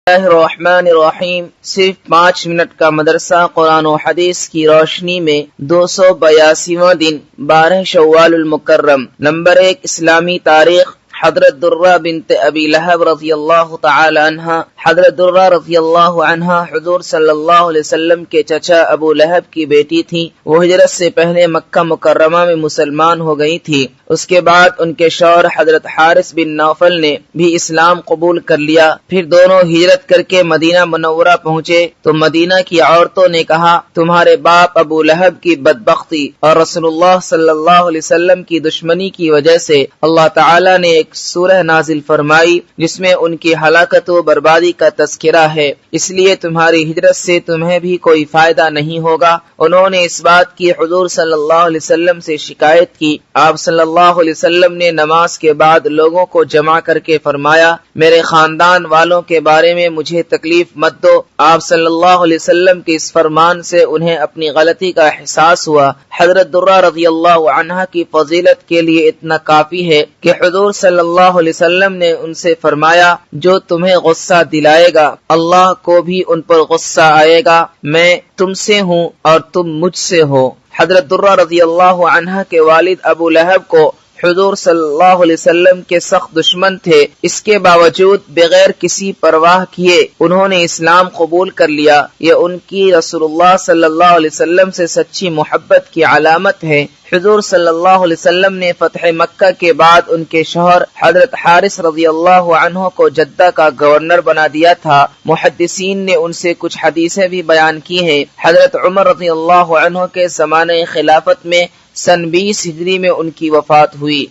اللہ الرحمن الرحیم صرف 5 منٹ کا مدرسہ قرآن و حدیث کی روشنی میں 282واں دن 12 شوال المکرم نمبر 1 اسلامی تاریخ حضرت درہ بنت ابی لہب رضی اللہ تعالی عنہ حضرت درہ رضی اللہ عنہ حضور صلی اللہ علیہ وسلم کے چچا ابو لہب کی بیٹی تھی۔ وہ ہجرت سے پہلے مکہ مکرمہ میں مسلمان ہو گئی تھی۔ اس کے بعد ان کے شوہر حضرت حارث بن نوفل نے بھی اسلام قبول کر لیا۔ پھر دونوں ہجرت کر کے مدینہ منورہ پہنچے تو مدینہ کی عورتوں نے کہا، تمہارے باپ ابو لہب کی بدبختی اور رسول اللہ صلی اللہ علیہ وسلم کی دشمنی کی وجہ سے اللہ تعالی نے ایک سورہ نازل فرمائی جس میں ان کی ہلاکت و بربادی کا تذکرہ ہے، اس لیے تمہاری ہجرت سے تمہیں بھی کوئی فائدہ نہیں ہوگا۔ انہوں نے اس بات کی حضور صلی اللہ علیہ وسلم سے شکایت کی۔ آپ صلی اللہ علیہ وسلم نے نماز کے بعد لوگوں کو جمع کر کے فرمایا، میرے خاندان والوں کے بارے میں مجھے تکلیف مت دو۔ آپ صلی اللہ علیہ وسلم کے اس فرمان سے انہیں اپنی غلطی کا احساس ہوا۔ حضرت درہ رضی اللہ عنہ کی فضیلت کے لیے اتنا کافی ہے کہ حضور صلی اللہ علیہ وسلم نے ان سے فرمایا، جو تمہیں غصہ دلائے گا اللہ کو بھی ان پر غصہ آئے گا، میں تم سے ہوں اور تم مجھ سے ہو۔ حضرت درہ رضی اللہ عنہ کے والد ابو لہب کو حضور صلی اللہ علیہ وسلم کے سخت دشمن تھے، اس کے باوجود بغیر کسی پرواہ کیے انہوں نے اسلام قبول کر لیا۔ یہ ان کی رسول اللہ صلی اللہ علیہ وسلم سے سچی محبت کی علامت ہے۔ حضور صلی اللہ علیہ وسلم نے فتح مکہ کے بعد ان کے شوہر حضرت حارث رضی اللہ عنہ کو جدہ کا گورنر بنا دیا تھا۔ محدثین نے ان سے کچھ حدیثیں بھی بیان کی ہیں۔ حضرت عمر رضی اللہ عنہ کے زمانے خلافت میں سن 20 ہجری میں ان کی وفات ہوئی۔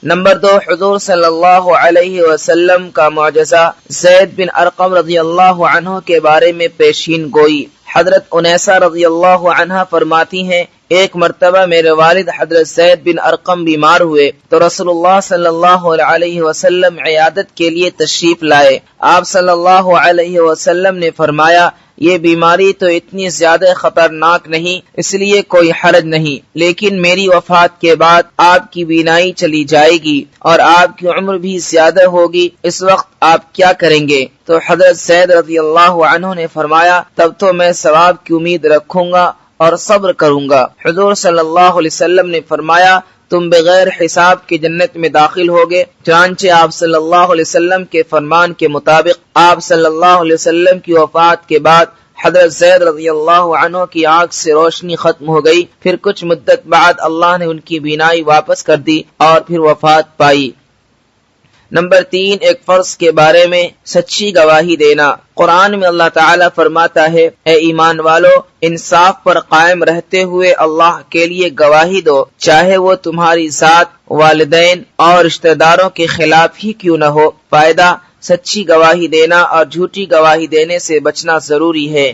نمبر 2 حضور صلی اللہ علیہ وسلم کا معجزہ زید بن ارقم رضی اللہ عنہ کے بارے میں پیشین گوئی۔ حضرت انیسہ رضی اللہ عنہ فرماتی ہیں، ایک مرتبہ میرے والد حضرت زید بن ارقم بیمار ہوئے تو رسول اللہ صلی اللہ علیہ وسلم عیادت کے لیے تشریف لائے۔ آپ صلی اللہ علیہ وسلم نے فرمایا، یہ بیماری تو اتنی زیادہ خطرناک نہیں، اس لیے کوئی حرج نہیں، لیکن میری وفات کے بعد آپ کی بینائی چلی جائے گی اور آپ کی عمر بھی زیادہ ہوگی، اس وقت آپ کیا کریں گے؟ تو حضرت زید رضی اللہ عنہ نے فرمایا، تب تو میں ثواب کی امید رکھوں گا اور صبر کروں گا۔ حضور صلی اللہ علیہ وسلم نے فرمایا، تم بغیر حساب کی جنت میں داخل ہوگے۔ چنانچہ آپ صلی اللہ علیہ وسلم کے فرمان کے مطابق آپ صلی اللہ علیہ وسلم کی وفات کے بعد حضرت زید رضی اللہ عنہ کی آنکھ سے روشنی ختم ہو گئی۔ پھر کچھ مدت بعد اللہ نے ان کی بینائی واپس کر دی اور پھر وفات پائی۔ نمبر 3 ایک فرض کے بارے میں سچی گواہی دینا۔ قرآن میں اللہ تعالیٰ فرماتا ہے، اے ایمان والو، انصاف پر قائم رہتے ہوئے اللہ کے لیے گواہی دو، چاہے وہ تمہاری ذات، والدین اور رشتہ داروں کے خلاف ہی کیوں نہ ہو۔ فائدہ، سچی گواہی دینا اور جھوٹی گواہی دینے سے بچنا ضروری ہے۔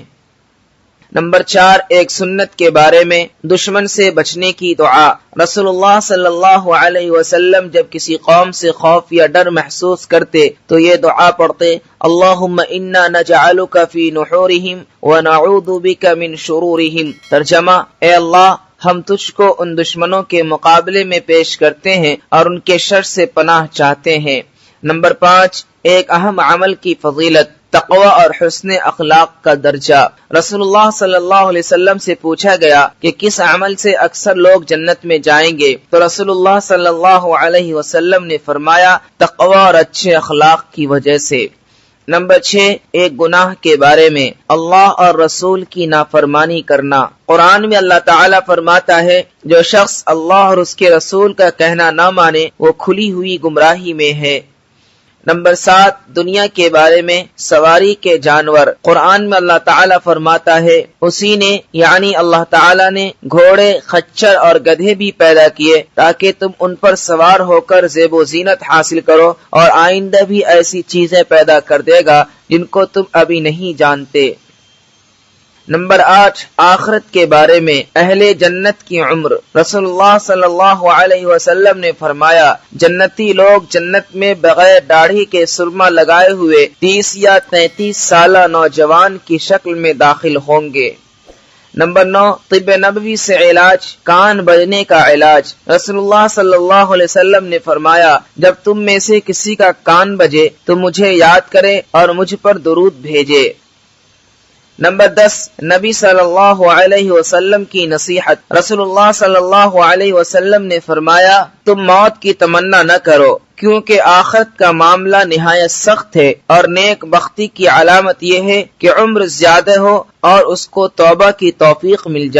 نمبر 4 ایک سنت کے بارے میں دشمن سے بچنے کی دعا۔ رسول اللہ صلی اللہ علیہ وسلم جب کسی قوم سے خوف یا ڈر محسوس کرتے تو یہ دعا پڑھتے، اللہم انا نجعلک فی نحورہم ونعوذ بک من شرورہم۔ ترجمہ، اے اللہ، ہم تجھ کو ان دشمنوں کے مقابلے میں پیش کرتے ہیں اور ان کے شر سے پناہ چاہتے ہیں۔ نمبر 5 ایک اہم عمل کی فضیلت، تقوی اور حسن اخلاق کا درجہ۔ رسول اللہ صلی اللہ علیہ وسلم سے پوچھا گیا کہ کس عمل سے اکثر لوگ جنت میں جائیں گے تو رسول اللہ صلی اللہ علیہ وسلم نے فرمایا، تقوی اور اچھے اخلاق کی وجہ سے۔ نمبر 6 ایک گناہ کے بارے میں اللہ اور رسول کی نافرمانی کرنا۔ قرآن میں اللہ تعالیٰ فرماتا ہے، جو شخص اللہ اور اس کے رسول کا کہنا نہ مانے وہ کھلی ہوئی گمراہی میں ہے۔ نمبر 7 دنیا کے بارے میں سواری کے جانور۔ قرآن میں اللہ تعالیٰ فرماتا ہے، اسی نے یعنی اللہ تعالیٰ نے گھوڑے، خچر اور گدھے بھی پیدا کیے تاکہ تم ان پر سوار ہو کر زیب و زینت حاصل کرو، اور آئندہ بھی ایسی چیزیں پیدا کر دے گا جن کو تم ابھی نہیں جانتے۔ نمبر 8 آخرت کے بارے میں اہل جنت کی عمر۔ رسول اللہ صلی اللہ علیہ وسلم نے فرمایا، جنتی لوگ جنت میں بغیر داڑھی کے سرما لگائے ہوئے 30 یا 33 سالہ نوجوان کی شکل میں داخل ہوں گے۔ نمبر 9، طب نبوی سے علاج، کان بجنے کا علاج۔ رسول اللہ صلی اللہ علیہ وسلم نے فرمایا، جب تم میں سے کسی کا کان بجے تو مجھے یاد کرے اور مجھ پر درود بھیجے۔ نمبر 10، نبی صلی اللہ علیہ وسلم کی نصیحت۔ رسول اللہ صلی اللہ علیہ وسلم نے فرمایا، تم موت کی تمنا نہ کرو، کیونکہ آخرت کا معاملہ نہایت سخت ہے، اور نیک بختی کی علامت یہ ہے کہ عمر زیادہ ہو اور اس کو توبہ کی توفیق مل جائے۔